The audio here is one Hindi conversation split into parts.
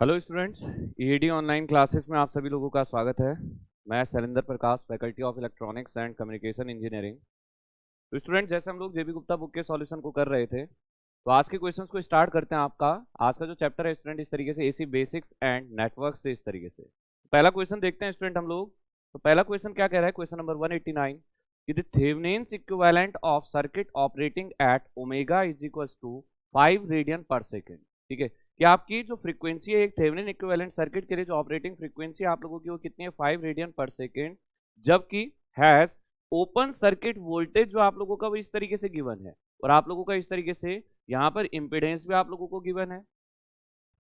Hello students, ED online classes में आप सभी लोगों का स्वागत है। मैं Shailendra Prakash, faculty of electronics and communication engineering. तो स्टूडेंट, जैसे हम लोग जेबी गुप्ता बुक के सॉल्यूशन को कर रहे थे, तो आज के क्वेश्चंस को स्टार्ट करते हैं। आपका आज का जो चैप्टर है स्टूडेंट, इस तरीके से एसी बेसिक्स एंड नेटवर्क से इस तरीके से पहला क्वेश्चन देखते हैं स्टूडेंट हम लोग। तो पहला क्वेश्चन क्या कह रहा है, क्वेश्चन नंबर 189 कि the Thevenin's equivalent of circuit operating at omega is equals to 5 radian पर सेकेंड। ठीक है, कि आपकी जो फ्रीक्वेंसी है एक थेवेनिन इक्विवेलेंट सर्किट के लिए जो ऑपरेटिंग फ्रीक्वेंसी आप लोगों की वो कितनी है, 5 रेडियन पर सेकेंड, जबकि हैज ओपन सर्किट वोल्टेज जो आप लोगों का वो इस तरीके से गिवन है, और आप लोगों का इस तरीके से यहाँ पर इंपेडेंस भी आप लोगों को गिवन है।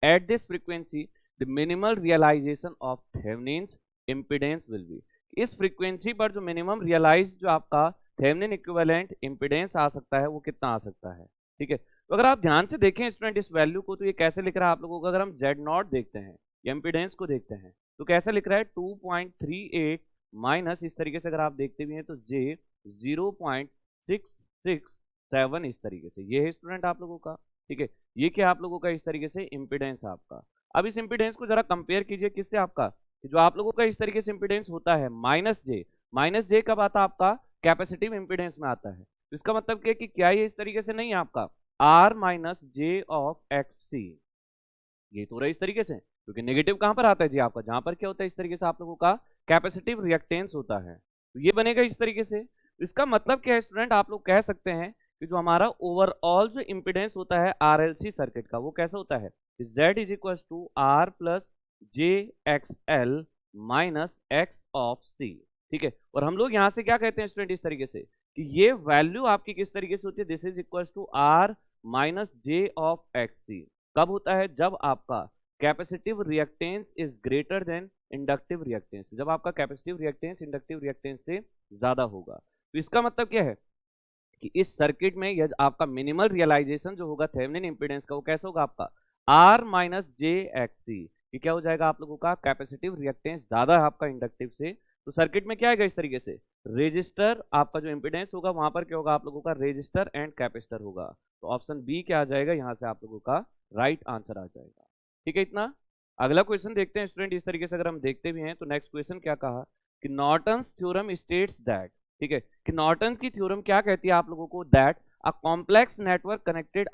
At this frequency the minimal realization of Thevenin's impedance will be. इस फ्रीक्वेंसी पर जो मिनिमम रियलाइज जो आपका थेवेनिन इक्विवेलेंट इंपेडेंस आ सकता है वो कितना आ सकता है। ठीक है, तो अगर आप ध्यान से देखें स्टूडेंट इस वैल्यू को, तो ये कैसे लिख रहा है आप लोगों को। अगर हम जेड नॉट देखते हैं या इंपेडेंस को देखते हैं तो कैसे लिख रहा है, 2.38 माइनस इस तरीके से अगर आप देखते भी हैं तो जे 0.667 इस तरीके से, ये है स्टूडेंट आप लोगों का। ठीक है, ये क्या आप लोगों का इस तरीके से इंपेडेंस आपका। अब इस इंपेडेंस को जरा कंपेयर कीजिए किससे, आपका जो आप लोगों का इस तरीके से इंपेडेंस होता है माइनस जे कब आता है आपका, कैपेसिटिव इंपेडेंस में आता है। तो इसका मतलब क्या है कि क्या ये इस तरीके से नहीं है आपका R minus J of X C, ये तो रहा इस तरीके से, क्योंकि नेगेटिव कहां पर आता है जी आपका, जहां पर क्या होता है इस तरीके से आप लोगों का कैपेसिटिव रिएक्टेंस होता है, तो ये बनेगा इस तरीके से। तो इसका मतलब क्या है स्टूडेंट, आप लोग कह सकते हैं कि जो हमारा ओवरऑल जो इंपिडेंस होता है आरएलसी सर्किट का वो कैसा होता है, Z is equal to R plus J X L minus X of C. ठीक है, और हम लोग यहां से क्या कहते हैं स्टूडेंट इस तरीके से कि ये वैल्यू आपकी किस तरीके से होती है, this is equal to R minus J of X C. कब होता है, जब आपका capacitive reactance is greater than inductive reactance, जब आपका कैपेसिटिव रिएक्टेंस इंडक्टिव रिएक्टेंस से ज्यादा होगा। तो इसका मतलब क्या है कि इस सर्किट में यह आपका मिनिमल रियलाइजेशन जो होगा थेवेनिन इंपीडेंस का वो कैसा होगा आपका आर माइनस जे एक्स सी। ये क्या हो जाएगा आप लोगों का, कैपेसिटिव रिएक्टेंस ज्यादा है आपका इंडक्टिव से, तो सर्किट में क्या आएगा इस तरीके से, रेजिस्टर आपका जो इंपीडेंस होगा वहां पर क्या होगा आप लोगों का, रेजिस्टर एंड कैपेसिटर होगा। तो ऑप्शन बी क्या आ जाएगा यहाँ से आप लोगों का राइट आंसर आ जाएगा। ठीक है, इतना। अगला क्वेश्चन देखते हैं स्टूडेंट, इस तरीके से अगर हम देखते भी हैं तो नेक्स्ट क्वेश्चन क्या कहा कि नॉर्टन्स थ्योरम स्टेट्स दैट। ठीक है, कि नॉर्टन की थ्योरम क्या कहती है आप लोगों को, that a complex network connected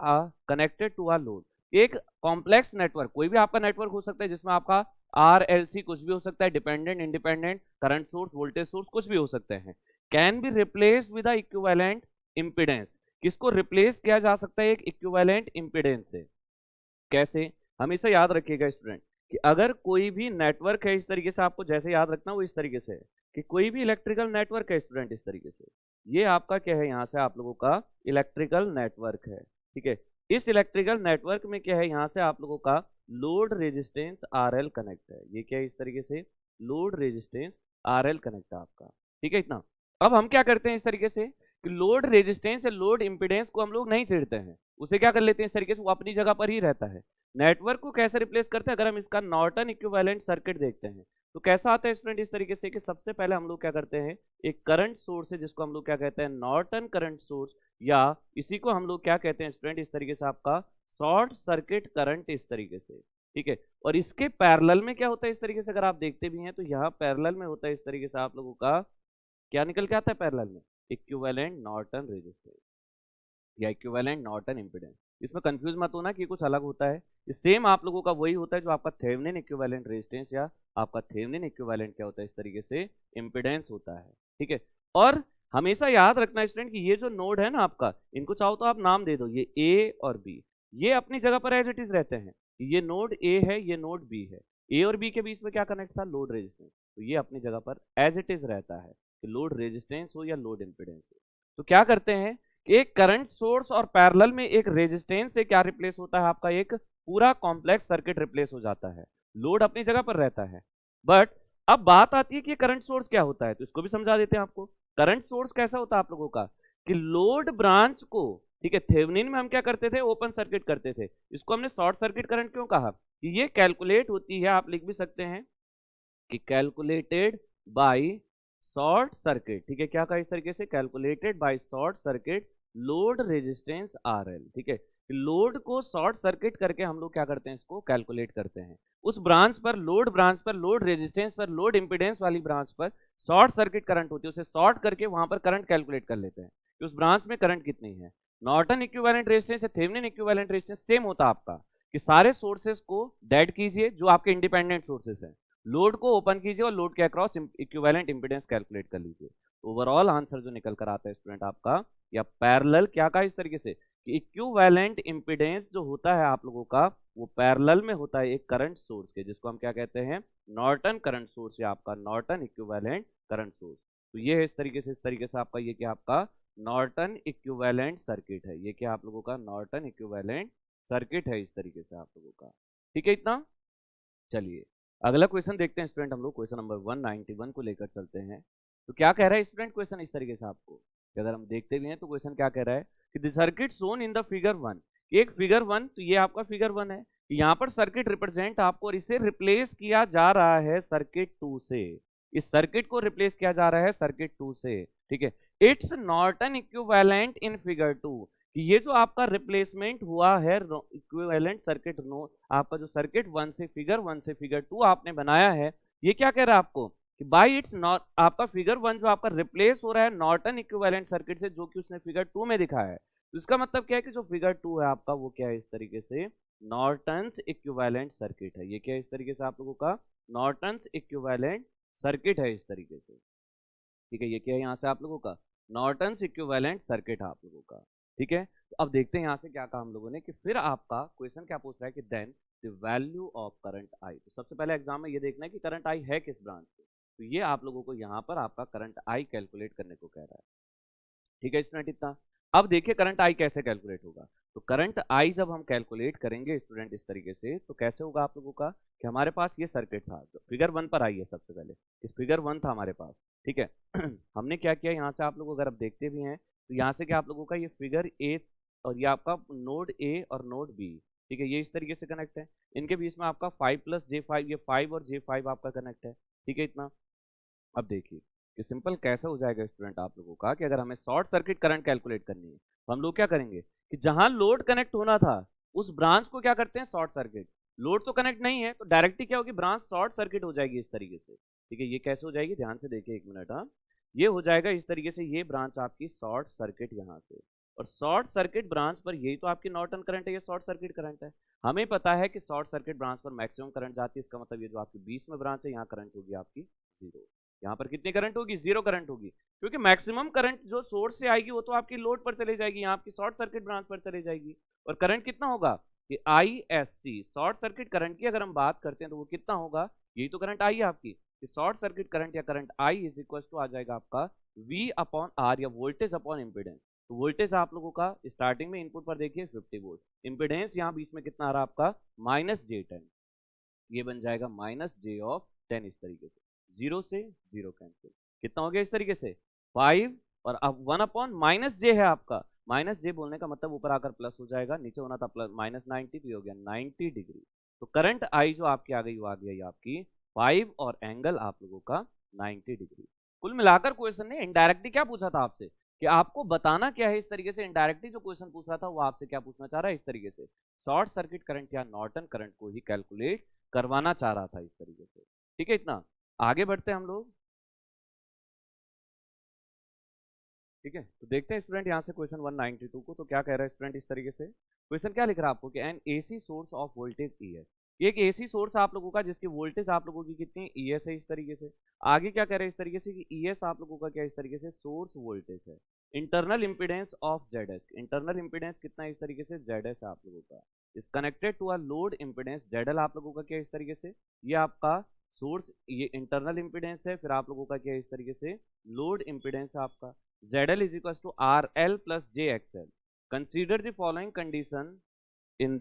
to a load. एक कॉम्प्लेक्स नेटवर्क, कोई भी आपका नेटवर्क हो सकता है जिसमें आपका आर एल सी कुछ भी हो सकता है, dependent independent current source voltage source कुछ भी हो सकते हैं, can be replaced with equivalent impedance. किसको रिप्लेस किया जा सकता है एक इक्विवेलेंट इंपिडेंस से, कैसे, हमेशा याद रखिएगा स्टूडेंट कि अगर कोई भी नेटवर्क है इस तरीके से, आपको जैसे याद रखना वो इस तरीके से है कि कोई भी इलेक्ट्रिकल नेटवर्क है स्टूडेंट इस तरीके से, ये आपका क्या है यहाँ से आप लोगों का इलेक्ट्रिकल नेटवर्क है। ठीक है, इस इलेक्ट्रिकल नेटवर्क में क्या है यहाँ से आप लोगों का load resistance R L connect है, ये क्या है इस तरीके से load resistance R L connect है आपका। ठीक है, इतना। अब हम क्या करते हैं इस तरीके से कि लोड रेजिस्टेंस या लोड इंपिडेंस को हम लोग नहीं छेड़ते हैं, उसे क्या कर लेते हैं इस तरीके से, वो अपनी जगह पर ही रहता है। नेटवर्क को कैसे रिप्लेस करते हैं, अगर हम इसका नॉर्टन इक्विवेलेंट सर्किट देखते हैं तो कैसा आता है स्टूडेंट इस तरीके से कि सबसे पहले हम लोग क्या करते हैं, एक करंट सोर्स है जिसको हम लोग क्या कहते हैं नॉर्टन करंट सोर्स, या इसी को हम लोग क्या कहते हैं स्टूडेंट इस तरीके से आपका शॉर्ट सर्किट करंट इस तरीके से। ठीक है, और इसके पैरेलल में क्या होता है इस तरीके से, अगर आप देखते भी हैं तो यहाँ पैरेलल में होता है इस तरीके से आप लोगों का क्या निकल के आता है पैरेलल में, इक्विवेलेंट नॉर्टन रेजिस्टेंस या इक्विवेलेंट नॉर्टन इंपेडेंस। इसमें कंफ्यूज मत होना कि कुछ अलग होता है, ये सेम आप लोगों का वही होता है जो आपका थेवेनिन इक्विवेलेंट रेजिस्टेंस या आपका थेवेनिन इक्विवेलेंट क्या होता है इस तरीके से इंपेडेंस होता है। ठीक है, और हमेशा याद रखना स्टूडेंट कि ये जो नोड है ना आपका, इनको चाहो तो आप नाम दे दो, ये ए और बी, ये अपनी जगह पर एज इट इज रहते हैं। ये नोड ए है, ये नोड बी है, ए और बी के बीच में क्या कनेक्ट था, लोड रेजिस्टेंस, तो ये अपनी जगह पर एज इट इज रहता है कि लोड रेजिस्टेंस हो या लोड इंपेडेंस हो। तो क्या करते हैं, एक करंट सोर्स और पैरेलल में एक रेजिस्टेंस से क्या रिप्लेस होता है आपका, एक पूरा कॉम्प्लेक्स सर्किट रिप्लेस हो जाता है, लोड अपनी जगह पर रहता है। बट अब बात आती है कि करंट सोर्स क्या होता है, तो इसको भी समझा देते हैं आपको। करंट सोर्स कैसा होता है आप लोगों का कि लोड ब्रांच को, ठीक है, थेवेनिन में हम क्या करते थे, ओपन सर्किट करते थे, इसको हमने शॉर्ट सर्किट करंट क्यों कहा कि ये कैलकुलेट होती है, आप लिख भी सकते हैं कि कैलकुलेटेड बाय शॉर्ट सर्किट। ठीक है, क्या कहा इस तरीके से, calculated by short circuit load resistance R L. ठीक है, लोड को शॉर्ट सर्किट करके हम लोग क्या करते हैं, इसको कैलकुलेट करते हैं। उस ब्रांच पर, लोड रेजिस्टेंस पर, लोड इंपीडेंस वाली ब्रांच पर शॉर्ट सर्किट करंट होती है, उसे शॉर्ट करके वहां पर करंट कैलकुलेट कर लेते हैं कि उस ब्रांच में करंट कितनी है। नॉर्टन इक्विवेलेंट रेजिस्टेंस या थेवेनिन इक्विवेलेंट रेजिस्टेंस सेम होता है आपका, कि सारे सोर्सेस को डेड कीजिए जो आपके इंडिपेंडेंट सोर्सेस हैं, लोड को ओपन कीजिए और लोड के अक्रॉस इक्विवेलेंट इंपीडेंस कैलकुलेट कर लीजिए। ओवरऑल आंसर जो निकल कर आता है स्टूडेंट आपका, या पैरेलल क्या कहा इस तरीके से कि इक्विवेलेंट इंपीडेंस जो होता है आप लोगों का, वो पैरेलल में होता है एक करंट सोर्स के, जिसको हम क्या कहते हैं, नॉर्टन करंट सोर्स, या आपका नॉर्टन इक्विवेलेंट करंट सोर्स। तो ये है इस तरीके से आपका, ये क्या आपका नॉर्टन इक्विवेलेंट सर्किट है, ये क्या आप लोगों का नॉर्टन इक्विवेलेंट सर्किट है, इस तरीके से आप लोगों का। ठीक है इतना। चलिए अगला क्वेश्चन देखते हैं स्टूडेंट, हम लोग क्वेश्चन नंबर 191 को लेकर चलते हैं। तो क्या कह रहा है स्टूडेंट क्वेश्चन इस तरीके से आपको, कि अगर हम देखते भी हैं तो क्वेश्चन क्या कह रहा है कि the circuit shown in the figure 1, एक फिगर 1, तो ये आपका फिगर 1 है, यहाँ पर सर्किट रिप्रेजेंट आपको, और इसे रिप्लेस किया जा रहा है सर्किट 2 से, इस सर्किट को रिप्लेस किया जा रहा है सर्किट 2 से। ठीक है, it's Norton equivalent in figure 2, कि ये जो आपका रिप्लेसमेंट हुआ है इक्विवेलेंट सर्किट, नो आपका जो सर्किट 1 से फिगर 1 से फिगर 2 आपने बनाया है, ये क्या कह रहा है आपको कि बाई इट्स नॉट, आपका फिगर 1 जो आपका रिप्लेस हो रहा है नॉर्टन इक्विवेलेंट सर्किट से, जो कि उसने फिगर 2 में दिखाया है। तो इसका मतलब क्या है कि जो फिगर 2 है आपका, वो क्या है इस तरीके से नॉर्टन्स इक्विवेलेंट सर्किट है, ये क्या है इस तरीके से आप लोगों का नॉर्टन्स इक्विवेलेंट सर्किट है इस तरीके से। ठीक है, ये क्या है यहाँ से आप लोगों का नॉर्टन्स इक्विवेलेंट सर्किट है आप लोगों का। ठीक है, तो अब देखते हैं यहाँ से क्या कहा हम लोगों ने, कि फिर आपका क्वेश्चन क्या पूछ रहा है कि then the value of current I. तो सबसे पहले एग्जाम में ये देखना है कि करंट आई है किस ब्रांच से, तो ये आप लोगों को यहाँ पर आपका करंट आई कैलकुलेट करने को कह रहा है। ठीक है स्टूडेंट इतना। अब देखिए करंट आई कैसे कैलकुलेट होगा। तो करंट आई जब हम कैलकुलेट करेंगे स्टूडेंट इस तरीके से, तो कैसे होगा आप लोगों का कि हमारे पास ये सर्किट था, तो फिगर 1 पर आई है सबसे पहले, इस फिगर 1 था हमारे पास। ठीक है हमने क्या किया यहाँ से, आप लोग अगर आप देखते भी हैं तो यहाँ से क्या आप लोगों का ये फिगर ए, और ये आपका नोड ए और नोड बी, ठीक है, ये इस तरीके से कनेक्ट है, इनके बीच में आपका 5+J5, ये 5 और J5 आपका कनेक्ट है। ठीक है इतना। अब देखिए कि सिंपल कैसे हो जाएगा स्टूडेंट आप लोगों का, कि अगर हमें शॉर्ट सर्किट करंट कैलकुलेट करनी है तो हम लोग क्या करेंगे कि जहां लोड कनेक्ट होना था उस ब्रांच को क्या करते हैं शॉर्ट सर्किट, लोड तो कनेक्ट नहीं है तो डायरेक्टली क्या होगी, ब्रांच शॉर्ट सर्किट हो जाएगी इस तरीके से। ठीक है, ये कैसे हो जाएगी, ध्यान से देखिए एक मिनट। हाँ, ये हो जाएगा इस तरीके से, ये ब्रांच आपकी शॉर्ट सर्किट यहाँ से, और शॉर्ट सर्किट ब्रांच पर यही तो आपकी नॉर्टन करंट है, ये शॉर्ट सर्किट करंट है। हमें पता है कि शॉर्ट सर्किट ब्रांच पर मैक्सिमम करंट जाती है, इसका मतलब ये जो आपकी बीच में ब्रांच है यहाँ करंट होगी आपकी 0, यहाँ पर कितनी करंट होगी, 0 करंट होगी, क्योंकि मैक्सिमम करंट जो सोर्स से आएगी वो तो आपकी लोड पर चली जाएगी, यहाँ आपकी शॉर्ट सर्किट ब्रांच पर चली जाएगी। और करंट कितना होगा कि ISC, शॉर्ट सर्किट करंट की अगर हम बात करते हैं तो वो कितना होगा, यही तो करंट आई है आपकी, शॉर्ट सर्किट करंट या current I is equal to आ जाएगा आपका V/R, या वोल्टेज अपॉन इम्पिडेंस। तो वोल्टेज आप लोगों का स्टार्टिंग में इनपुट पर देखिए 50 वोल्ट, इम्पिडेंस यहाँ बीच में कितना आ रहा है आपका -J10, ये बन जाएगा -J10 इस तरीके से, 0 से 0 कैंसिल, कितना हो गया इस तरीके से 5, और अब 1/-J है आपका, -J बोलने का मतलब ऊपर आकर प्लस हो जाएगा, नीचे होना था प्लस -90, तो ये हो गया 90 डिग्री। तो करंट आई जो आपकी आ गई वो आ गई आपकी 5 और एंगल आप लोगों का 90 डिग्री। कुल मिलाकर क्वेश्चन ने इनडायरेक्टली क्या पूछा था आपसे कि आपको बताना क्या है, इस तरीके से इनडायरेक्टली जो क्वेश्चन पूछ रहा था वो आपसे क्या पूछना चाह रहा है, इस तरीके से शॉर्ट सर्किट करंट या नॉर्टन करंट को ही कैलकुलेट करवाना चाह रहा था इस तरीके से। ठीक है इतना। आगे बढ़ते हैं हम लोग। ठीक है, तो देखते हैं स्टूडेंट यहाँ से क्वेश्चन 192 को, तो क्या कह रहा है स्टूडेंट इस तरीके से, क्वेश्चन क्या लिख रहा है आपको कि N AC source of voltage ES, ये एक एसी सोर्स आप लोगों का जिसकी वोल्टेज आप लोगों की कितनी ES है इस तरीके से। आगे क्या कह रहे हैं इस तरीके से कि ES आप लोगों का क्या इस तरीके से सोर्स वोल्टेज है, internal impedance of ZS, internal impedance कितना है इस तरीके से ZS आप लोगों का, is connected to a load impedance ZL आप लोगों का क्या इस तरीके से, ये आपका सोर्स, ये इंटरनल इंपीडेंस है, फिर आप लोगों का क्या इस तरीके से लोड इंपीडेंस है आपका, ZL is equals to RL plus JXL. Consider the following condition in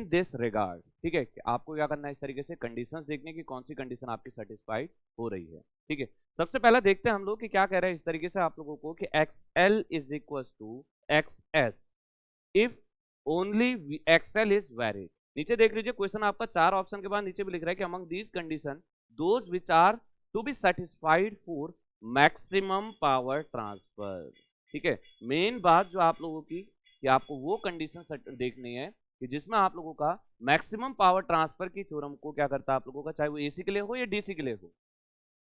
this regard. ठीक है, आपको क्या करना है इस तरीके से कंडीशंस देखने की, कौन सी कंडीशन आपकी सेटिस्फाइड हो रही है। ठीक है, सबसे पहला देखते हैं हम लोग कि क्या कह रहे हैं इस तरीके से आप लोगों को कि XL is equals to XS if only XL is varied। नीचे देख लीजिए क्वेश्चन आपका 4 ऑप्शन के बाद नीचे भी लिख रहा है कि among these condition those which are to be satisfied for maximum power transfer. ठीक है, मेन बात जो आप लोगों की कि आपको वो कंडीशन देखनी है कि जिसमें आप लोगों का मैक्सिमम पावर ट्रांसफर की थ्योरम को क्या करता है आप लोगों का, चाहे वो एसी के लिए हो या डीसी के लिए हो,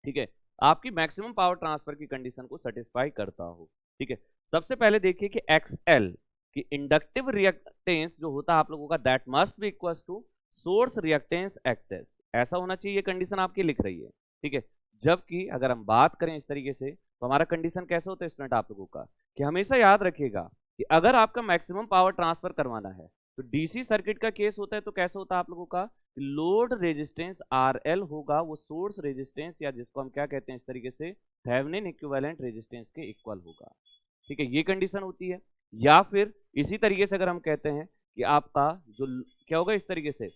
ठीक है, आपकी मैक्सिमम पावर ट्रांसफर की कंडीशन को सेटिस्फाई करता हो। ठीक है, सबसे पहले देखिए कि XL की इंडक्टिव रिएक्टेंस जो होता है आप लोगों का, that must be equal to source reactance XS, ऐसा होना चाहिए, ये कंडीशन आपकी लिख रही है। ठीक है, जबकि अगर हम बात करें इस तरीके से तो हमारा कंडीशन कैसे होता है स्टूडेंट आप लोगों का, कि हमेशा याद रखिएगा कि अगर आपका मैक्सिमम पावर ट्रांसफर करवाना है तो डीसी सर्किट का केस होता है तो कैसे होता है आप लोगों का, लोड रेजिस्टेंस RL होगा वो सोर्स रेजिस्टेंस या जिसको हम क्या कहते हैं इस तरीके से थेवेनिन इक्विवेलेंट रेजिस्टेंस के इक्वल होगा। ठीक है, ये कंडीशन होती है। या फिर इसी तरीके से अगर हम कहते हैं कि आपका जो क्या होगा इस तरीके से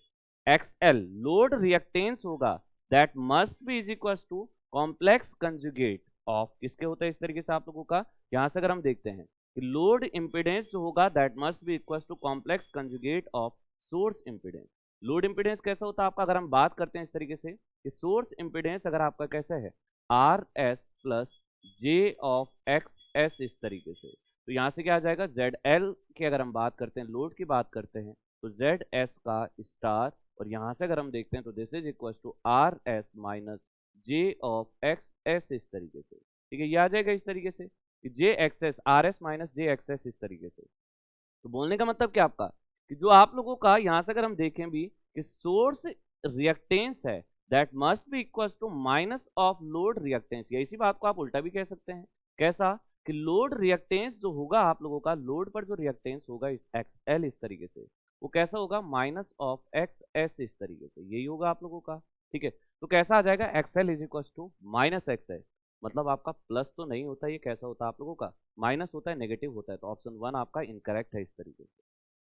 XL लोड रिएक्टेंस होगा, that must be is equal to complex conjugate of, किसके होता है इस तरीके से आप लोगों का, यहां से अगर हम देखते हैं कि लोड इंपिडेंस जो होगा that must be equal to complex conjugate of source impedance. Load impedance कैसा होता है आपका, अगर हम बात करते हैं इस तरीके से कि सोर्स इंपिडेंस अगर आपका कैसा है RS plus J of XS इस तरीके से, तो यहाँ से क्या आ जाएगा ZL की अगर हम बात करते हैं, लोड की बात करते हैं तो ZS का स्टार, और यहाँ से अगर हम देखते हैं तो this is equal to RS minus J of XS इस तरीके से। ठीक है, ये आ जाएगा इस तरीके से कि JXS RS माइनस JXS इस तरीके से। तो बोलने का मतलब क्या आपका कि जो आप लोगों का यहाँ से अगर हम देखें भी कि सोर्स रिएक्टेंस है that must be equal to minus of load reactance, या इसी बात को आप उल्टा भी कह सकते हैं, कैसा कि लोड रिएक्टेंस जो होगा आप लोगों का, लोड पर जो रिएक्टेंस होगा XL इस तरीके से, वो कैसा होगा माइनस ऑफ XS इस तरीके से, यही होगा आप लोगों का। ठीक है, तो कैसा आ जाएगा XL is equal to minus XS, मतलब आपका प्लस तो नहीं होता, ये कैसा होता है आप लोगों का माइनस होता है, नेगेटिव होता है, तो ऑप्शन 1 आपका इनकरेक्ट है इस तरीके से।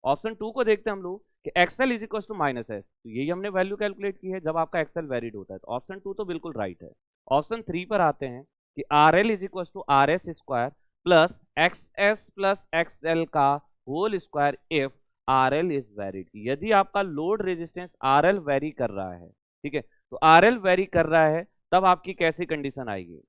ऑप्शन 2 को देखते हैं हम लोग कि XL is equal to minus है, तो यही हमने वैल्यू कैलकुलेट की है जब आपका XL वेरिड होता है, तो ऑप्शन 2 तो बिल्कुल राइट है। ऑप्शन 3 पर आते हैं कि RL is equal to RS square plus XS plus XL का whole square if RL is varied, यदि आपका लोड रेजिस्टेंस RL वेरी कर रहा है, ठीक है, तो RL वेरी कर रहा है तब आपकी कैसी कंडीशन आएगी।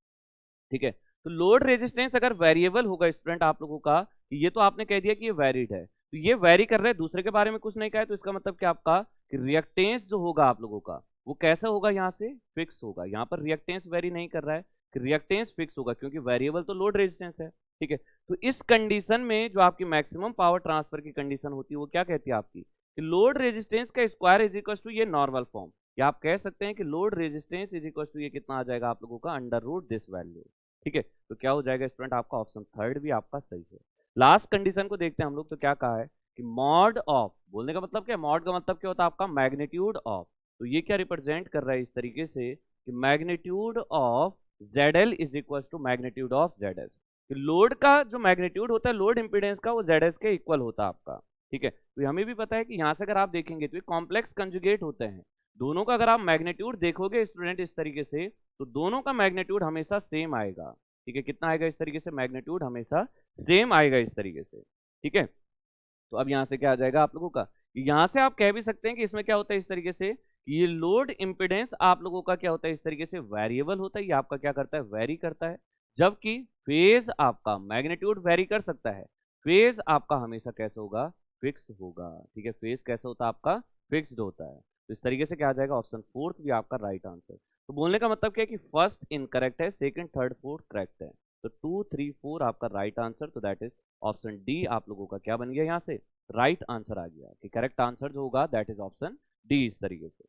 ठीक है, तो लोड रेजिस्टेंस अगर वेरिएबल होगा स्टूडेंट आप लोगों का, ये तो आपने कह दिया कि ये वेरिड है, तो ये वेरी कर रहे हैं, दूसरे के बारे में कुछ नहीं कहा है, तो इसका मतलब क्या आपका कि रिएक्टेंस जो होगा आप लोगों का वो कैसा होगा, यहाँ से फिक्स होगा, यहाँ पर रिएक्टेंस वेरी नहीं कर रहा है, रिएक्टेंस फिक्स होगा क्योंकि वेरिएबल तो लोड रेजिस्टेंस है। ठीक है, तो इस कंडीशन में जो आपकी मैक्सिमम पावर ट्रांसफर की कंडीशन होती है वो क्या कहती है आपकी कि लोड रेजिस्टेंस का स्क्वायर इज इक्वल टू ये नॉर्मल फॉर्म, या आप कह सकते हैं कि load resistance is equal to ये कितना आ जाएगा आप लोगों का अंडर रूट दिस वैल्यू। ठीक है, तो क्या हो जाएगा स्टूडेंट आपका ऑप्शन 3 भी आपका सही है। लास्ट कंडीशन को देखते हैं हम लोग, तो क्या कहा है कि मॉड ऑफ, बोलने का मतलब क्या, मॉड का मतलब क्या होता है आपका मैग्नीट्यूड ऑफ, तो ये क्या रिप्रेजेंट कर रहा है इस तरीके से कि magnitude of ZL is equal to magnitude of ZS, कि लोड का जो मैग्नीट्यूड होता है लोड इंपीडेंस का वो ZS के इक्वल होता है आपका। ठीक है, तो हमें भी पता है कि यहाँ से अगर आप देखेंगे तो ये कॉम्प्लेक्स कंजुगेट होते हैं, दोनों का अगर आप मैग्नीट्यूड देखोगे स्टूडेंट इस तरीके से तो दोनों का मैग्नीट्यूड हमेशा सेम आएगा। ठीक है, कितना आएगा इस तरीके से, मैग्नीट्यूड हमेशा सेम आएगा इस तरीके से। ठीक है, तो अब यहाँ से क्या आ जाएगा आप लोगों का, यहाँ से आप कह भी सकते हैं कि इसमें क्या होता है इस तरीके से कि ये लोड इंपिडेंस आप लोगों का क्या होता है इस तरीके से वेरिएबल होता है, ये आपका क्या करता है वेरी करता है, जबकि फेज आपका मैग्नीट्यूड वेरी कर सकता है, फेज आपका हमेशा कैसा होगा फिक्स होगा। ठीक है, फेज कैसा होता है आपका फिक्स्ड होता है, तो इस तरीके से क्या आ जाएगा ऑप्शन 4 भी आपका राइट आंसर। तो बोलने का मतलब क्या है कि फर्स्ट इनकरेक्ट है, सेकंड थर्ड फोर्थ करेक्ट है, तो 2 3 4 आपका राइट आंसर, तो दैट इज ऑप्शन डी आप लोगों का क्या बन गया, यहाँ से राइट आंसर आ गया कि करेक्ट आंसर जो होगा दैट इज ऑप्शन डी इस तरीके से।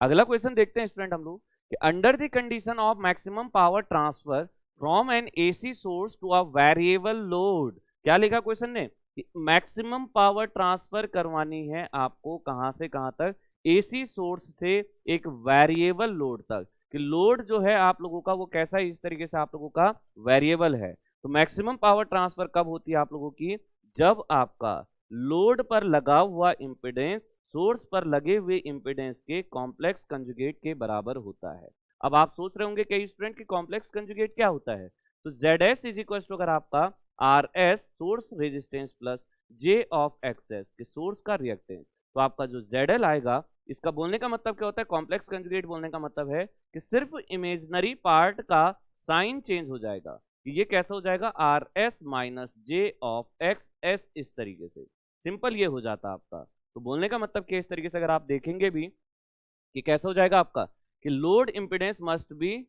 अगला क्वेश्चन देखते हैं स्टूडेंट हम लोग कि under the condition of maximum power transfer from an AC source to a variable load, क्या लिखा क्वेश्चन ने कि मैक्सिमम पावर ट्रांसफर करवानी है आपको कहां से कहां तक, एसी सोर्स से एक वेरिएबल लोड तक, कि लोड जो है आप लोगों का वो कैसा है इस तरीके से आप लोगों का वेरिएबल है। तो मैक्सिमम पावर ट्रांसफर कब होती है आप लोगों की, जब आपका लोड पर लगा हुआ इंपिडेंस सोर्स पर लगे हुए इंपिडेंस के कॉम्प्लेक्स कंजुगेट के बराबर होता है। अब आप सोच रहे होंगे कई स्टूडेंट की कॉम्प्लेक्स कंजुगेट क्या होता है, तो ZS इज इक्वल टू अगर आपका RS source resistance plus J of XS के सोर्स का रिएक्टेंस, तो आपका जो ZL आएगा, इसका बोलने का मतलब क्या होता है, कॉम्प्लेक्स कंजुगेट बोलने का मतलब है कि सिर्फ इमेजिनरी पार्ट का साइन चेंज हो जाएगा, कि ये कैसा हो जाएगा, R S minus J of x S, इस तरीके से सिंपल ये हो जाता आपका। तो बोलने का मतलब कि इस तरीके से अगर आप देखेंगे भी कि कैसा हो जाएगा आपका कि load impedance must be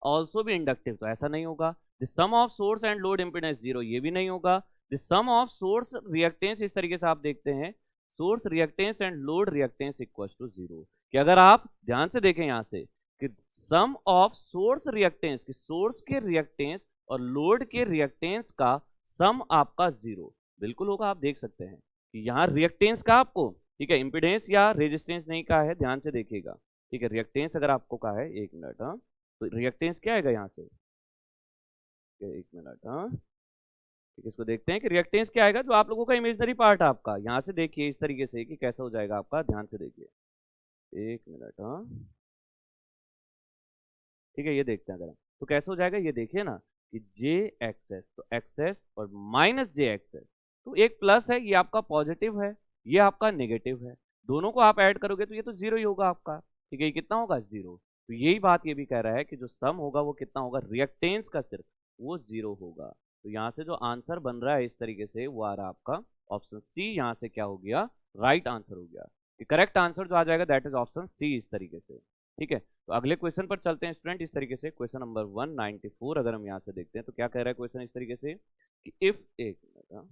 also भी इंडक्टिव, तो ऐसा नहीं होगा। The sum of source and load impedance zero, ये भी नहीं होगा। The sum of source reactance, इस तरीके से आप देखते हैं source reactance and load reactance equal to zero, कि अगर आप ध्यान से देखें यहां से कि सम ऑफ सोर्स रिएक्टेंस, कि सोर्स के रिएक्टेंस और लोड के रिएक्टेंस का सम आपका जीरो बिल्कुल होगा। आप देख सकते हैं कि यहाँ रिएक्टेंस का आपको, ठीक है, इंपिडेंस या रेजिस्टेंस नहीं कहा है, ध्यान से देखिएगा, ठीक है। रिएक्टेंस अगर आपको कहा है, एक मिनट, हाँ, तो रिएक्टेंस क्या आएगा यहाँ से, एक मिनट, हाँ, ठीक है, इसको देखते हैं कि रिएक्टेंस क्या आएगा, जो आप लोगों का इमेजनरी पार्ट है आपका। यहाँ से देखिए इस तरीके से कि कैसा हो जाएगा आपका, ध्यान से देखिए, एक मिनट, हाँ, ठीक है, ये देखते हैं अगर हम, तो कैसे हो जाएगा, ये देखिए ना कि जे एक्स एस, तो एक्स एस और माइनस जे एक्स एस, तो एक प्लस है, ये आपका पॉजिटिव है, ये आपका नेगेटिव है, दोनों को आप ऐड करोगे तो ये तो जीरो ही होगा आपका, ठीक है। ये कितना होगा, जीरो। तो यही बात ये भी कह रहा है कि जो सम होगा वो कितना होगा, रिएक्टेंस का सिर्फ, वो जीरो होगा। तो यहाँ से जो आंसर बन रहा है इस तरीके से, वो आ रहा है आपका ऑप्शन सी। यहाँ से क्या हो गया, राइट आंसर हो गया। करेक्ट आंसर जो आ जाएगा दैट इज ऑप्शन सी, इस तरीके से, ठीक है। तो अगले क्वेश्चन पर चलते हैं स्टूडेंट। इस तरीके से क्वेश्चन नंबर 194 अगर हम यहाँ से देखते हैं तो क्या कह रहा है क्वेश्चन इस तरीके से कि इफ, एक मिनट, हाँ,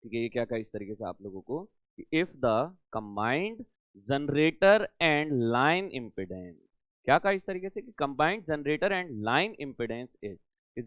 ठीक है, ये क्या कहा इस तरीके से आप लोगों को कि if the combined generator and line impedance, क्या कहा इस तरीके से कि combined generator and line impedance is,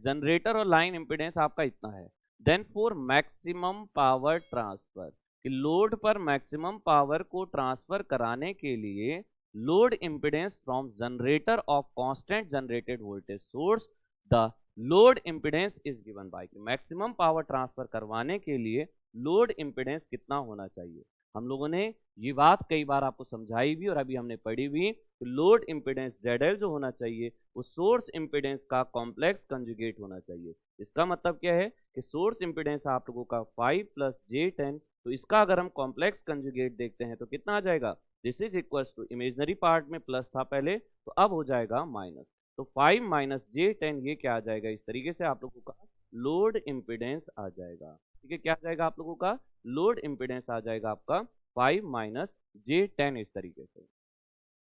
generator और लाइन इम्पिडेंस आपका इतना है, then for maximum power transfer, कि लोड पर मैक्सिमम पावर को ट्रांसफर कराने के लिए load impedance from generator of constant generated voltage source, the load impedance is given by, maximum power transfer करवाने के लिए लोड इम्पिडेंस कितना होना चाहिए। हम लोगों ने ये बात कई बार आपको समझाई भी और अभी हमने पढ़ी भी, तो लोड इम्पिडेंस ZL जो होना चाहिए वो सोर्स इम्पिडेंस का कॉम्प्लेक्स कंजुगेट होना चाहिए। इसका मतलब क्या है कि सोर्स इम्पिडेंस आप लोगों का 5 + j10, तो इसका अगर हम कॉम्प्लेक्स कंजुगेट देखते हैं तो कितना आ जाएगा, this is equal to, imaginary part में प्लस था पहले तो अब हो जाएगा माइनस, तो 5 - j10, ये क्या आ जाएगा इस तरीके से आप लोगों का लोड इम्पिडेंस आ जाएगा, ठीक है। क्या आ जाएगा आप लोगों का लोड इम्पिडेंस आ जाएगा आपका 5 - j10 इस तरीके से,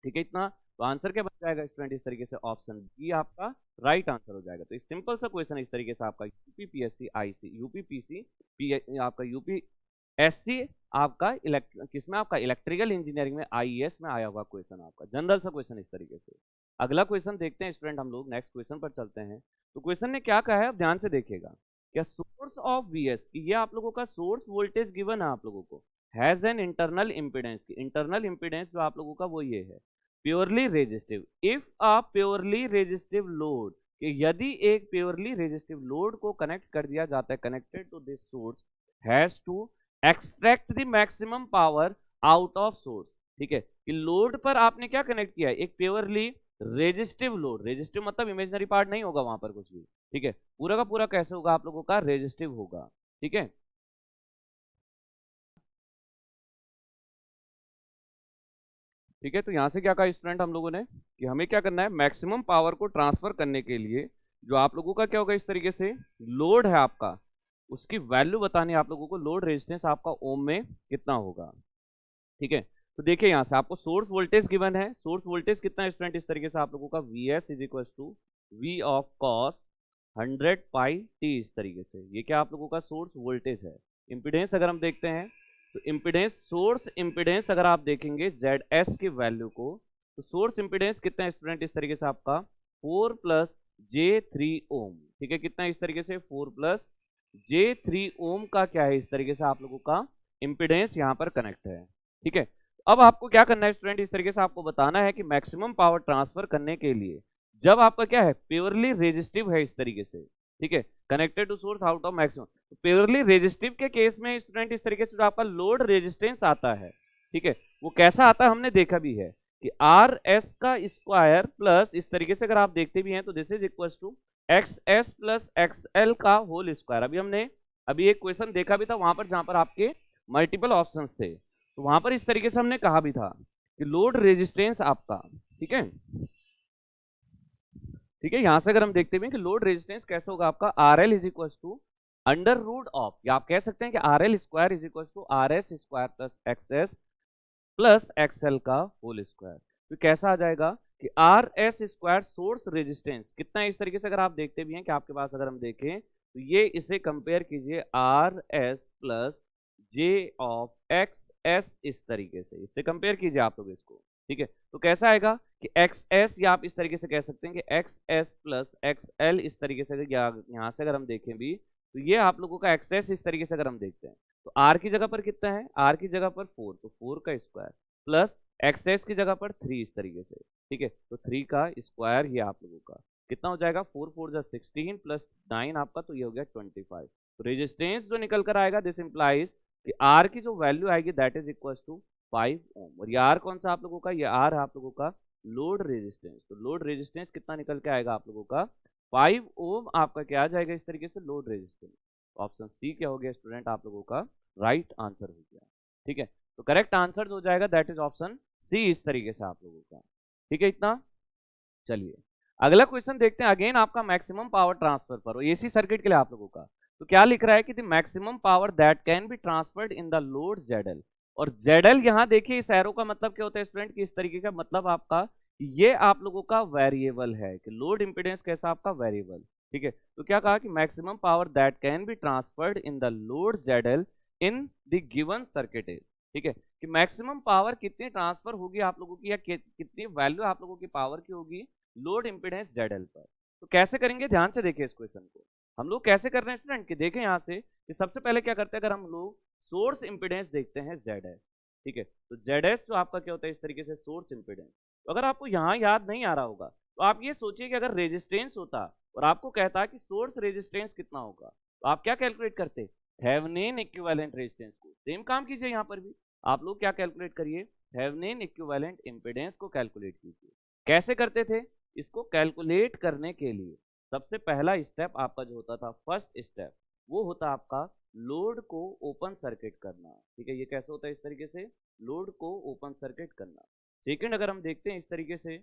ठीक है। इतना तो आंसर क्या बन जाएगा स्टूडेंट इस तरीके से, ऑप्शन बी आपका राइट आंसर हो जाएगा। तो एक सिंपल सा क्वेश्चन इस तरीके से आपका यूपीपीएससी आईसी, यूपीपीसी आपका यूपीएससी आपका किसमें, आपका इलेक्ट्रिकल इंजीनियरिंग में आईएएस में आया हुआ क्वेश्चन आपका, जनरल सा क्वेश्चन इस तरीके से। अगला क्वेश्चन देखते हैं स्टूडेंट, हम लोग नेक्स्ट क्वेश्चन पर चलते हैं। तो क्वेश्चन ने क्या कहा है, अब ध्यान से देखिएगा, क्या सोर्स ऑफ वीएस, ये आप लोगों का सोर्स वोल्टेज गिवन है आप लोगों को, हैज एन इंटरनल इंपिडेंस, की इंटरनल इंपिडेंस जो आप लोगों का वो ये है purely resistive, if a purely resistive load, कि यदि एक प्योरली रेजिस्टिव लोड को कनेक्ट कर दिया जाता है, connected to this source, has to extract the maximum power out of source, ठीक है, कि लोड पर आपने क्या कनेक्ट किया है, एक प्योरली रेजिस्टिव लोड, रेजिस्टिव मतलब इमेजिनरी पार्ट नहीं होगा वहां पर कुछ भी, ठीक है, पूरा का पूरा कैसे होगा आप लोगों का रेजिस्टिव होगा, ठीक है। ठीक है, तो यहां से क्या कहा स्टूडेंट हम लोगों ने कि हमें क्या करना है, मैक्सिमम पावर को ट्रांसफर करने के लिए जो आप लोगों का क्या होगा इस तरीके से लोड है आपका, उसकी वैल्यू बतानी है आप लोगों को, लोड रेजिस्टेंस आपका ओम में कितना होगा, ठीक है। तो देखिए यहाँ से आपको सोर्स वोल्टेज गिवन है, सोर्स वोल्टेज कितना है स्टूडेंट इस तरीके से आप लोगों का Vs is equal to V of cos 100πt, इस तरीके से ये क्या आप लोगों का सोर्स वोल्टेज है। इम्पिडेंस अगर हम देखते हैं तो इम्पिडेंस, सोर्स इम्पिडेंस अगर आप देखेंगे ZS की वैल्यू को, तो सोर्स इम्पिडेंस कितना है स्टूडेंट इस तरीके से आपका 4 + j3 ओम, ठीक है, कितना है इस तरीके से 4 + j3 ओम का क्या है इस तरीके से आप लोगों का इम्पिडेंस यहाँ पर कनेक्ट है, ठीक है। अब आपको क्या करना है स्टूडेंट इस तरीके से आपको बताना है कि मैक्सिमम पावर ट्रांसफर करने के लिए जब आपका क्या है प्योरली रेजिस्टिव है इस तरीके से, ठीक है, connected to source out of maximum, तो प्योरली रेजिस्टिव के केस में स्टूडेंट इस तरीके से जो आपका लोड रेजिस्टेंस आता है, ठीक है, वो कैसा आता है हमने देखा भी है कि RS का स्क्वायर प्लस इस तरीके से अगर आप देखते भी हैं तो this is equal to XS + XL का होल स्क्वायर। अभी हमने एक क्वेश्चन देखा भी था वहां पर जहां पर आपके मल्टीपल ऑप्शंस थे, तो वहां पर इस तरीके से हमने कहा भी था कि लोड रेजिस्टेंस आपका, ठीक है, ठीक है, यहां से अगर हम देखते हैं कि लोड रेजिस्टेंस कैसे होगा आपका, R L is equal to under root of, या आप कह सकते हैं कि R L square is equal to R S square plus X S plus XL का होल स्क्वायर। तो कैसा आ जाएगा कि R S square source resistance कितना है, इस तरीके से अगर आप देखते भी हैं कि आपके पास अगर हम देखें तो ये इसे कंपेयर कीजिए R S plus J of x S, इस तरीके से इससे कंपेयर कीजिए आप लोग इसको। ठीक है, तो कैसा आएगा कि एक्स एस, या आप इस तरीके से कह सकते हैं कि x S plus x L, इस तरीके से यहाँ से अगर हम देखें भी तो ये आप लोगों का एक्स एस इस तरीके से अगर हम देखते हैं तो आर की जगह पर कितना है, आर की जगह पर 4, तो 4 का स्क्वायर प्लस एक्स एस की जगह पर 3 इस तरीके से। ठीक है, तो 3 का स्क्वायर ही आप लोगों का कितना हो जाएगा, 4 4 जा 16 प्लस 9 आपका, तो ये हो गया 25। तो रेजिस्टेंस जो निकल कर आएगा दिस इंप्लाइज कि आर की जो वैल्यू आएगी दैट इज इक्वल टू 5 ओम। और ये आर कौन सा आप लोगों का, ये आर है आप लोगों का लोड रेजिस्टेंस। तो लोड रेजिस्टेंस कितना निकल के आएगा आप लोगों का, 5 ओम आपका क्या आ जाएगा इस तरीके से लोड रेजिस्टेंस। ऑप्शन सी क्या हो गया स्टूडेंट आप लोगों का राइट आंसर हो गया। ठीक है, तो करेक्ट आंसर हो जाएगा दैट इज ऑप्शन सी, इस तरीके से आप लोगों का। ठीक है इतना, चलिए अगला क्वेश्चन देखते हैं, अगेन आपका मैक्सिमम पावर ट्रांसफर पर एसी सर्किट के लिए आप लोगों का। तो क्या लिख रहा है कि the maximum power that can be transferred in the load ZL. और जेडएल यहाँ देखिए इस एरो का मतलब क्या होता है स्टूडेंट कि इस तरीके का मतलब आपका ये आप लोगों का वेरिएबल है कि लोड इंपीडेंस कैसा आपका वेरिएबल। ठीक है, तो क्या कहा कि maximum power that can be transferred in the load ZL in the given circuit is. ठीक है, कि मैक्सिमम पावर कितनी ट्रांसफर होगी आप लोगों की, या कितनी वैल्यू आप लोगों की पावर की होगी लोड इंपीडेंस जेडएल पर। तो कैसे करेंगे, ध्यान से देखिए इस क्वेश्चन को। हम लोग कैसे कर रहे हैं स्टूडेंट कि देखें यहाँ से कि सबसे पहले क्या करते हैं, अगर हम लोग सोर्स इंपीडेंस देखते हैं जेड एस। ठीक है, तो जेड एस जो आपका क्या होता है इस तरीके से सोर्स इंपीडेंस। तो अगर आपको यहाँ याद नहीं आ रहा होगा तो आप ये सोचिए कि अगर रेजिस्टेंस होता और आपको कहता कि सोर्स रेजिस्टेंस कितना होगा, तो आप क्या कैलकुलेट करते, थेवेनिन इक्विवेलेंट रेजिस्टेंस को। सेम काम कीजिए यहाँ पर भी, आप लोग क्या कैलकुलेट करिए, थेवेनिन इक्विवेलेंट इंपीडेंस को कैलकुलेट कीजिए। कैसे करते थे, इसको कैलकुलेट करने के लिए सबसे पहला स्टेप आपका जो होता था, फर्स्ट स्टेप वो होता आपका लोड को ओपन सर्किट करना। ठीक है, ये कैसे होता है इस तरीके से, लोड को ओपन सर्किट करना। सेकंड अगर हम देखते हैं इस तरीके से,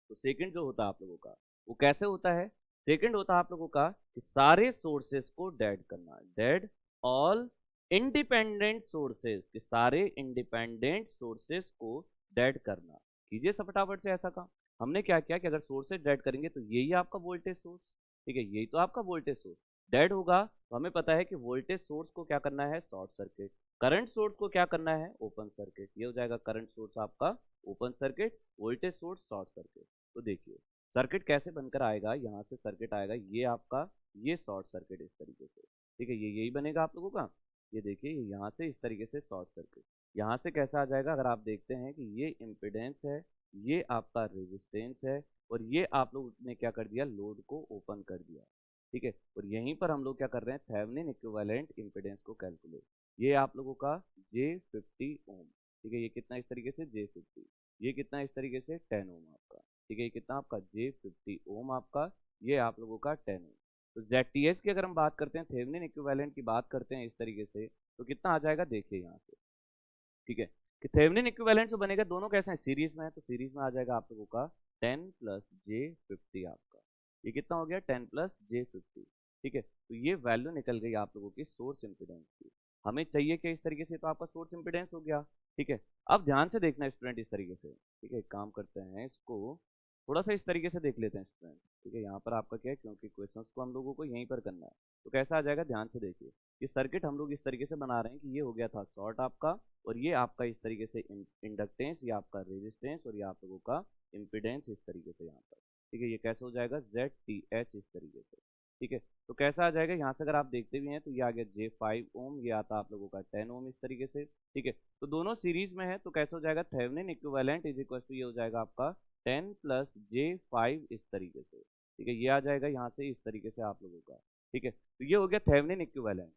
तो सेकंड जो होता है आप लोगों का वो कैसे होता है, सेकंड होता है आप लोगों का कि सारे सोर्सेस को डेड करना, डेड ऑल इंडिपेंडेंट सोर्सेस, कि सारे इंडिपेंडेंट सोर्सेस को डेड करना। कीजिए सब फटाफट से ऐसा काम। हमने क्या किया कि अगर सोर्सेज डेड करेंगे तो यही आपका वोल्टेज सोर्स, ठीक है यही तो आपका वोल्टेज सोर्स डेड होगा, तो हमें पता है कि वोल्टेज सोर्स को क्या करना है शॉर्ट सर्किट, करंट सोर्स को क्या करना है ओपन सर्किट। ये हो जाएगा करंट सोर्स आपका open circuit, voltage source short circuit. तो देखिए सर्किट कैसे बनकर आएगा, यहाँ से सर्किट आएगा ये आपका, ये शॉर्ट सर्किट इस तरीके से। ठीक है, ये यही बनेगा आप लोगों का, ये देखिए यहाँ से इस तरीके से शॉर्ट सर्किट। यहाँ से कैसा आ जाएगा, अगर आप देखते हैं कि ये इम्पिडेंस है, ये आपका रेजिस्टेंस है, और ये आप लोग ने क्या कर दिया, लोड को ओपन कर दिया। ठीक है, और यहीं पर हम लोग क्या कर रहे हैं, थेवेनिन इक्विवेलेंट इम्पिडेंस को कैलकुलेट। ये आप लोगों का J50 ओम। ठीक है, ये कितना इस तरीके से J50, ये कितना इस तरीके से 10 ओम आपका। ठीक है, ये कितना आपका J50 ओम आपका, ये आप लोगों का 10 ओम। तो ZTH की अगर हम बात करते हैं, थेवेनिन इक्विवेलेंट की बात करते हैं इस तरीके से, तो कितना आ जाएगा देखिए यहाँ से। ठीक है, कि थेवेनिन इक्विवेलेंट जो बनेगा, दोनों कैसे हैं सीरीज में है, तो सीरीज में आ जाएगा आप लोगों का 10 प्लस J50 आपका, ये कितना हो गया 10 प्लस J50। ठीक है, तो ये वैल्यू निकल गई आप लोगों की सोर्स इम्पिडेंस की। हमें चाहिए कि इस तरीके से, तो आपका सोर्स इम्पिडेंस हो गया। ठीक है, अब ध्यान से देखना स्टूडेंट इस तरीके से। ठीक है, एक काम करते हैं, इसको थोड़ा सा इस तरीके से देख लेते हैं स्टूडेंट। ठीक है, यहाँ पर आपका क्या है, क्योंकि क्वेश्चंस को हम लोगों को यहीं पर करना है, तो कैसा आ जाएगा ध्यान से देखिए। ये सर्किट हम लोग इस तरीके से बना रहे हैं कि ये हो गया था शॉर्ट आपका, और ये आपका इस तरीके से इंडक्टेंस, ये आपका रेजिस्टेंस, और ये आप लोगों का इम्पिडेंस इस तरीके से यहाँ पर। ठीक है, ये कैसे हो जाएगा ZTH इस तरीके से। ठीक है, तो कैसा आ जाएगा, यहाँ से अगर आप देखते भी हैं तो ये आ गया J5 ओम, ये आता आप लोगों का 10 ओम इस तरीके से। ठीक है, तो दोनों सीरीज में है, तो कैसे हो जाएगा, Thevenin equivalent is equal to ये हो जाएगा आपका 10 प्लस J5 इस तरीके से। ठीक है, ये आ जाएगा यहाँ से इस तरीके से आप लोगों का। ठीक है, तो ये हो गया थेवेनिन इक्विवेलेंट।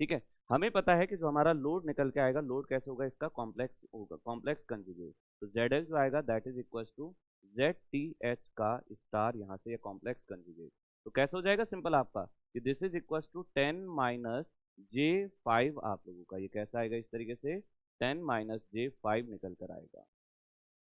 ठीक है, हमें पता है कि जो हमारा लोड निकल के आएगा, लोड कैसे होगा, इसका कॉम्प्लेक्स होगा, कॉम्प्लेक्स कंजुगेट। तो ZL जो आएगा that is equal to ZTH का स्टार यहाँ से, ये कॉम्प्लेक्स कंजुगेट। तो कैसे हो जाएगा सिंपल आपका कि this is equal to 10 minus J5 आप लोगों का, ये कैसा आएगा इस तरीके से 10 माइनस J5 निकल कर आएगा।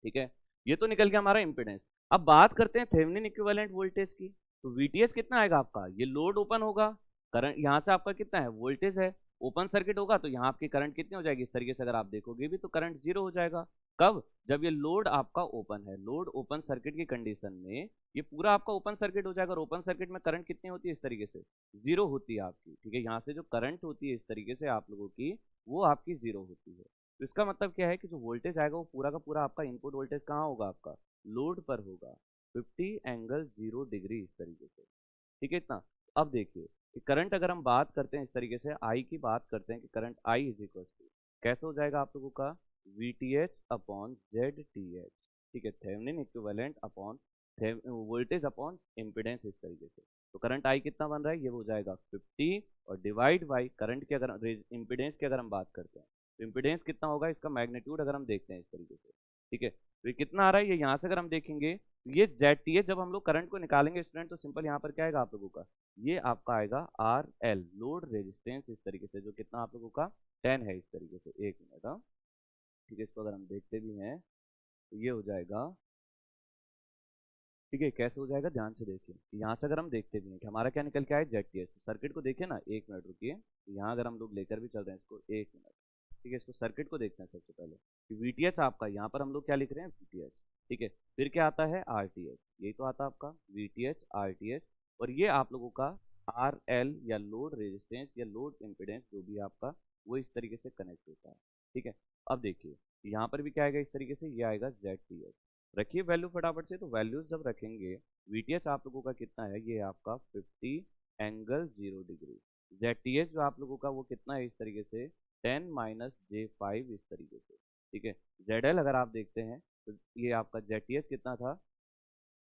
ठीक है, ये तो निकल गया हमारा इम्पिडेंस। अब बात करते हैं थेवेनिन इक्विवेलेंट वोल्टेज की। तो वीटीएस कितना आएगा आपका, ये लोड ओपन होगा, करंट यहाँ से आपका कितना है, वोल्टेज है, ओपन सर्किट होगा तो यहाँ आपकी करंट कितनी हो जाएगी, इस तरीके से अगर आप देखोगे भी तो करंट जीरो हो जाएगा। कब, जब ये लोड आपका ओपन है, लोड ओपन सर्किट की कंडीशन में ये पूरा आपका ओपन सर्किट हो जाएगा, और ओपन सर्किट में करंट कितनी होती है, इस तरीके से जीरो होती है आपकी, ठीक है। यहाँ से जो करंट होती है इस तरीके से आप लोगों की, वो आपकी जीरो होती है। तो इसका मतलब क्या है कि जो वोल्टेज आएगा वो पूरा का पूरा आपका इनपुट वोल्टेज कहाँ होगा, आपका लोड पर होगा, 50 ∠0 डिग्री इस तरीके से, ठीक है इतना। अब देखिए कि करंट अगर हम बात करते हैं इस तरीके से, आई की बात करते हैं कि current I is equal to कैसे हो जाएगा आप लोगों का, V T H upon Z T H, ठीक है, Thevenin equivalent upon voltage upon impedance इस तरीके से। तो करंट आई कितना बन रहा है, ये हो जाएगा 50 और डिवाइड बाई करंट की, अगर इम्पिडेंस की अगर हम बात करते हैं तो इम्पिडेंस कितना होगा, इसका मैग्नीट्यूड अगर हम देखते हैं इस तरीके से, ठीक है, तो ये कितना आ रहा है, ये यहाँ से अगर हम देखेंगे ये जेड टी है, जब हम लोग करंट को निकालेंगे स्टूडेंट तो सिंपल यहाँ पर क्या आएगा आप लोगों का, ये आपका आएगा आर एल लोड रेजिस्टेंस इस तरीके से, जो कितना आप लोगों का 10 है इस तरीके से। एक मिनट, हाँ ठीक है, इसको अगर हम देखते भी हैं तो ये हो जाएगा, ठीक है, कैसे हो जाएगा ध्यान से देखिए, यहाँ से अगर हम देखते भी हैं कि हमारा क्या निकल के आए, जेड टी एस, सर्किट को देखिए ना, एक मिनट रुकिए, यहाँ अगर हम लोग लेकर भी चल रहे हैं इसको, एक मिनट, ठीक है, इसको सर्किट को देखते हैं सबसे पहले कि वीटीएच आपका, यहाँ पर हम लोग क्या लिख रहे हैं, वीटीएच, ठीक है, फिर क्या आता है, आरटीएच, यही तो आता है आपका वीटीएच आरटीएच, और ये आप लोगों का आर एल या लोड रेजिस्टेंस या लोड इम्पिडेंस जो भी आपका, वो इस तरीके से कनेक्ट होता है, ठीक है। अब देखिए यहाँ पर भी क्या आएगा इस तरीके से, ये आएगा जेड टी एच, रखिए वैल्यू फटाफट से, तो वैल्यूज जब रखेंगे, वीटीएच आप लोगों का कितना है, ये आपका 50 ∠0 डिग्री, जेटीएच जो आप लोगों का वो कितना है इस तरीके से 10 - j5 इस तरीके से, ठीक है। जेडएल अगर आप देखते हैं तो ये आपका जेटीएच कितना था,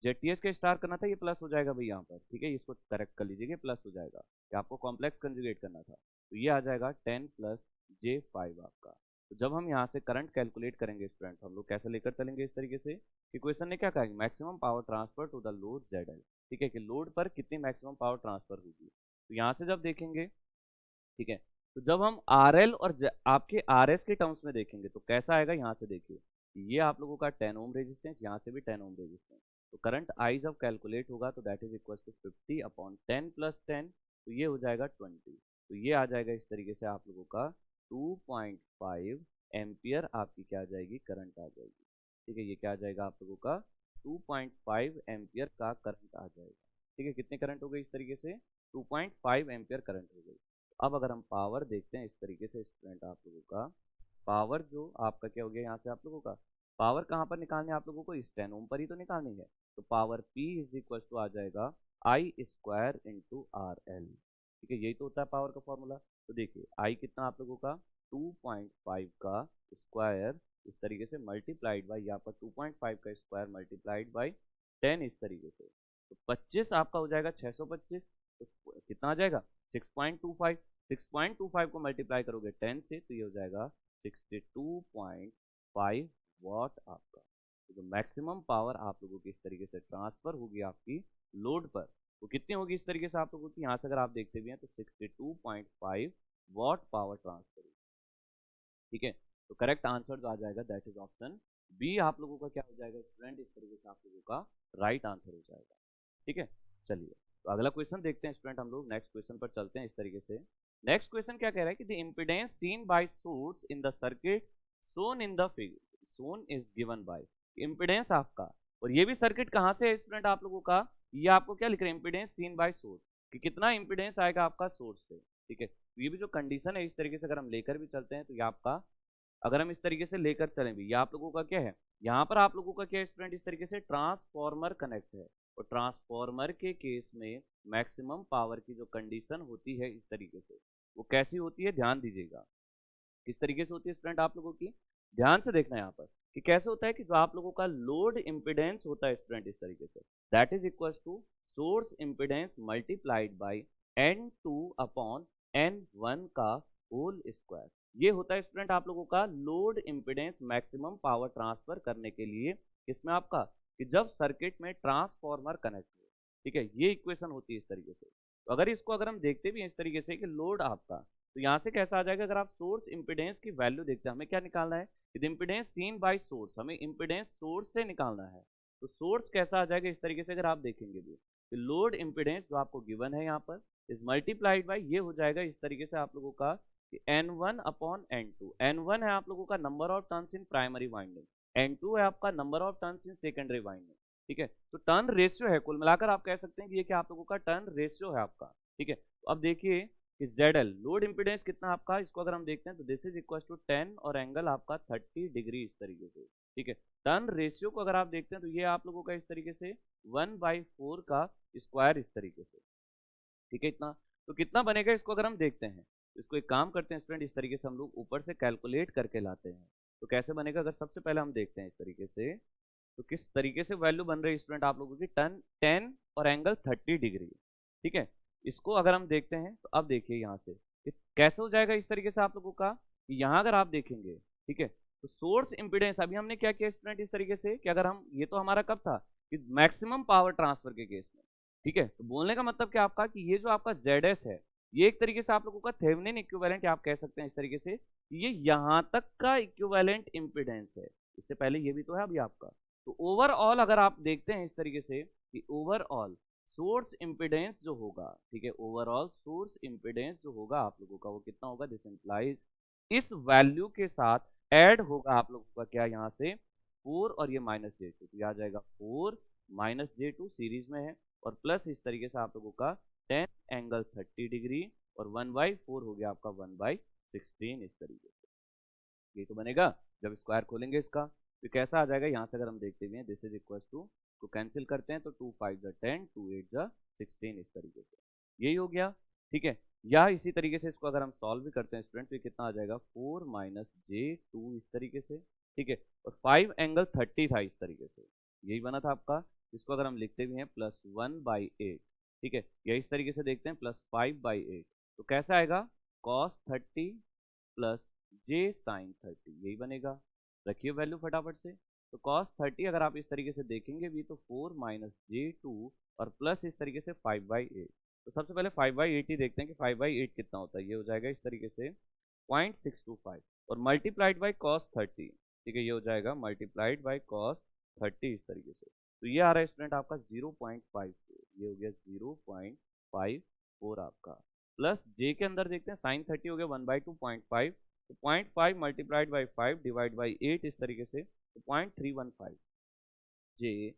जेटीएच का स्टार करना था, ये प्लस हो जाएगा भाई यहाँ पर, ठीक है, इसको करेक्ट कर लीजिए, प्लस हो जाएगा, ये आपको कॉम्प्लेक्स कंजुगेट करना था, तो ये आ जाएगा 10 + j5 आपका। तो जब हम यहाँ से करंट कैलकुलेट करेंगे स्टूडेंट, हम लोग कैसे लेकर चलेंगे इस तरीके से कि क्वेश्चन ने क्या कहा, maximum power transfer to the load ZL, ठीक है, कि लोड पर कितनी मैक्सिमम पावर ट्रांसफर होगी। तो यहाँ से जब देखेंगे, ठीक है, तो जब हम आर एल और आपके आर एस के टर्म्स में देखेंगे तो कैसा आएगा, यहाँ से देखिए ये आप लोगों का 10 ओम रेजिस्टेंस, यहाँ से भी 10 ओम रेजिस्टेंस, तो करंट आई जब कैलकुलेट होगा तो दैट इज इक्वल टू 50/10 + 10, तो ये हो जाएगा 20, तो ये आ जाएगा इस तरीके से आप लोगों का 2.5 एम्पियर आपकी क्या आ जाएगी, करंट आ जाएगी, ठीक है, ये क्या आ जाएगा आप लोगों का 2.5 एम्पियर का करंट आ जाएगा, ठीक है, कितने करंट हो गए इस तरीके से 2.5 एम्पियर करंट हो गई। अब अगर हम पावर देखते हैं इस तरीके से स्टूडेंट, आप लोगों का पावर जो आपका क्या हो गया, यहाँ से आप लोगों का पावर कहाँ पर निकालनी है आप लोगों को, इस 10 ओम पर ही तो निकालनी है, तो power P is equal to आ जाएगा I square into R L, ठीक है, यही तो होता है पावर का फॉर्मूला। तो देखिए I कितना आप लोगों का 2.5 का स्क्वायर इस तरीके से मल्टीप्लाइड बाई, यहाँ पर 2.5 का स्क्वायर मल्टीप्लाइड बाई 10 इस तरीके से, तो 25 आपका हो जाएगा 625, तो कितना आ जाएगा 6.25, 6.25 को मल्टीप्लाई करोगे 10 से तो ये हो जाएगा 62.5 वाट आपका। तो जो मैक्सिमम पावर आप लोगों की इस तरीके से ट्रांसफर होगी आपकी लोड पर, वो कितनी होगी इस तरीके से आप लोगों की, यहाँ से अगर आप देखते भी हैं तो 62.5 वाट पावर ट्रांसफर होगी, ठीक है। तो करेक्ट आंसर जो आ जाएगा दैट इज ऑप्शन बी, आप लोगों का क्या हो जाएगा स्टूडेंट, इस तरीके से आप लोगों का राइट आंसर हो जाएगा, ठीक है। चलिए तो अगला क्वेश्चन देखते हैं स्टूडेंट, हम लोग नेक्स्ट क्वेश्चन पर चलते हैं इस तरीके से। नेक्स्ट क्वेश्चन क्या कह रहा है कि the impedance seen by source in the circuit shown in the figure, shown is given by, impedance आपका, और ये भी सर्किट कहाँ से है स्टूडेंट आप लोगों का, ये आपको क्या लिख रहे हैं, इम्पीडेंस सीन बाय सोर्स, कि कितना इम्पीडेंस आएगा आपका सोर्स से, ठीक है। तो ये भी जो कंडीशन है इस तरीके से अगर हम लेकर भी चलते हैं तो ये आपका, अगर हम इस तरीके से लेकर चलें भी, ये आप लोगों का क्या है, यहाँ पर आप लोगों का क्या है स्टूडेंट, इस तरीके से ट्रांसफॉर्मर कनेक्ट है, और ट्रांसफॉर्मर के केस में मैक्सिमम पावर की जो कंडीशन होती है इस तरीके से, वो कैसी होती है ध्यान दीजिएगा, किस तरीके से होती है स्टूडेंट आप लोगों की, ध्यान से देखना है यहाँ पर कि कैसे होता है कि जो आप लोगों का लोड इम्पिडेंस होता है स्टूडेंट इस तरीके से, that is equal to source impedance multiplied by N2/N1 का होल स्क्वायर, ये होता है स्टूडेंट आप लोगों का load impedance maximum power transfer करने के लिए, इसमें आपका कि जब सर्किट में ट्रांसफॉर्मर कनेक्ट हो, ठीक है, ये इक्वेशन होती है इस तरीके से। तो अगर इसको अगर हम देखते भी हैं इस तरीके से कि लोड आपका, तो यहाँ से कैसा आ जाएगा, अगर आप सोर्स इम्पिडेंस की वैल्यू देखते हैं, हमें क्या निकालना है, इम्पिडेंस सीन बाय सोर्स, हमें इम्पिडेंस सोर्स से निकालना है, तो सोर्स कैसा आ जाएगा इस तरीके से अगर आप देखेंगे भी, तो लोड इम्पिडेंस जो आपको गिवन है यहाँ पर इज मल्टीप्लाइड बाई ये हो जाएगा इस तरीके से आप लोगों का N1 अपॉन N2। N1 है आप लोगों का number of turns in primary winding, N2 है आपका number of turns in secondary winding. ठीक है, तो टर्न रेशियो है, कुल मिलाकर आप कह सकते हैं कि ये क्या आप लोगों का टर्न रेशियो है आपका। ठीक है, तो अब देखिए कि ZL लोड इम्पिडेंस कितना आपका, इसको अगर हम देखते हैं तो दिस इज इक्वल टू 10 और एंगल आपका 30 डिग्री इस तरीके से। ठीक है, टर्न रेशियो को अगर आप देखते हैं तो ये आप लोगों का इस तरीके से 1/4 का स्क्वायर इस तरीके से। ठीक है, इतना तो कितना बनेगा इसको अगर हम देखते हैं, तो इसको एक काम करते हैं स्टूडेंट, इस तरीके से हम लोग ऊपर से कैलकुलेट करके लाते हैं। तो कैसे बनेगा, अगर सबसे पहले हम देखते हैं इस तरीके से, तो किस तरीके से वैल्यू बन रही है स्टूडेंट आप लोगों की, टर्न 10 और एंगल 30 डिग्री। ठीक है, इसको अगर हम देखते हैं तो अब देखिए यहाँ से कि कैसे हो जाएगा इस तरीके से आप लोगों का, कि यहाँ अगर आप देखेंगे, ठीक है, तो सोर्स इम्पिडेंस अभी हमने क्या किया स्टूडेंट इस तरीके से कि अगर हम, ये तो हमारा कब था कि मैक्सिमम पावर ट्रांसफर के केस में। ठीक है, तो बोलने का मतलब क्या आपका कि ये जो आपका ZS है, ये एक तरीके से आप लोगों का थेवेनिन इक्विवेलेंट आप कह सकते हैं इस तरीके से, ये यहाँ तक का इक्विवेलेंट इम्पिडेंस है। इससे पहले ये भी तो है अभी आपका। तो ओवरऑल अगर आप देखते हैं इस तरीके से कि ओवरऑल सोर्स इम्पिडेंस जो होगा, ठीक है, ओवरऑल सोर्स इम्पिडेंस जो होगा आप लोगों का वो कितना होगा, दिस इंप्लाइज इस वैल्यू के साथ ऐड होगा आप लोगों का क्या यहाँ से 4 और ये -j2, तो यह आ जाएगा 4 -j2 सीरीज में है, और प्लस इस तरीके से आप लोगों का 10 एंगल 30 डिग्री और 1/4 हो गया आपका 1/16 इस तरीके से। ये तो बनेगा जब स्क्वायर खोलेंगे इसका, तो कैसा आ जाएगा यहाँ से अगर हम देखते हुए दिस इज इक्वल टू, तो कैंसिल करते हैं तो 2 5 10 2 8 16 इस तरीके से, यही हो गया। ठीक है, या इसी तरीके से इसको अगर हम सॉल्व भी करते हैं स्टूडेंट तो ये कितना आ जाएगा 4 -j2 इस तरीके से। ठीक है, और 5 एंगल 30 था इस तरीके से, यही बना था आपका। इसको अगर हम लिखते भी हैं +1/8, ठीक है, या इस तरीके से देखते हैं +5/8, तो कैसा आएगा cos 30 प्लस j sin 30, यही बनेगा। रखिए वैल्यू फटाफट से, तो cos 30 अगर आप इस तरीके से देखेंगे भी तो 4 -j2 और प्लस इस तरीके से 5/8। तो सबसे पहले 5/8 ही देखते हैं कि 5/8 कितना होता है, ये हो जाएगा इस तरीके से 0.625 और मल्टीप्लाइड बाई cos 30। ठीक है, ये हो जाएगा मल्टीप्लाइड बाई cos 30 इस तरीके से, तो ये आ रहा है स्टूडेंट आपका 0.54, ये हो गया 0.54 आपका, प्लस j के अंदर देखते हैं sin 30 हो गया 1/2.5, तो 0.5 मल्टीप्लाइड बाई 5 डिवाइड बाई 8 इस तरीके से, तो 0.315 j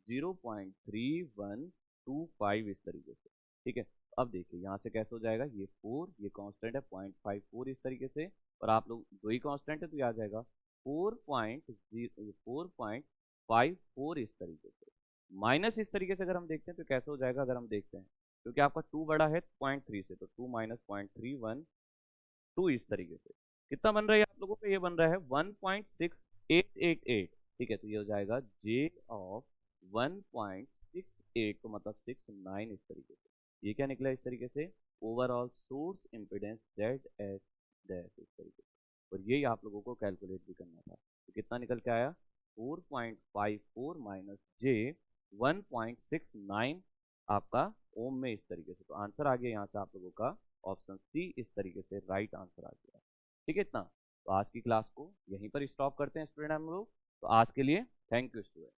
0.3125 इस तरीके से। ठीक है, अब देखिए यहाँ से कैसे हो जाएगा, ये 4 ये कांस्टेंट है 0.54 इस तरीके से, और आप लोग दो ही कांस्टेंट है तो ये आ जाएगा 4.54 इस तरीके से, माइनस इस तरीके से अगर हम देखते हैं तो कैसे हो जाएगा, अगर हम देखते हैं क्योंकि आपका 2 बड़ा है 0.3 से, तो 2 -0.312 इस तरीके से कितना बन रहा है आप लोगों का, ये बन रहा है 1.6888। ठीक है, तो ये हो जाएगा j ऑफ 1.68, तो मतलब 69 इस तरीके से, ये क्या निकला इस तरीके से overall source impedance ZS dash इस तरीके से, और यही आप लोगों को कैलकुलेट भी करना था। तो कितना निकल के आया 4.54 माइनस j 1.69 आपका ओम में इस तरीके से, तो आंसर आ गया यहाँ से आप लोगों का ऑप्शन सी इस तरीके से राइट आंसर आ गया। ठीक है, इतना तो आज की क्लास को यहीं पर स्टॉप करते हैं स्टूडेंट हम लोग। तो आज के लिए थैंक यू स्टूडेंट।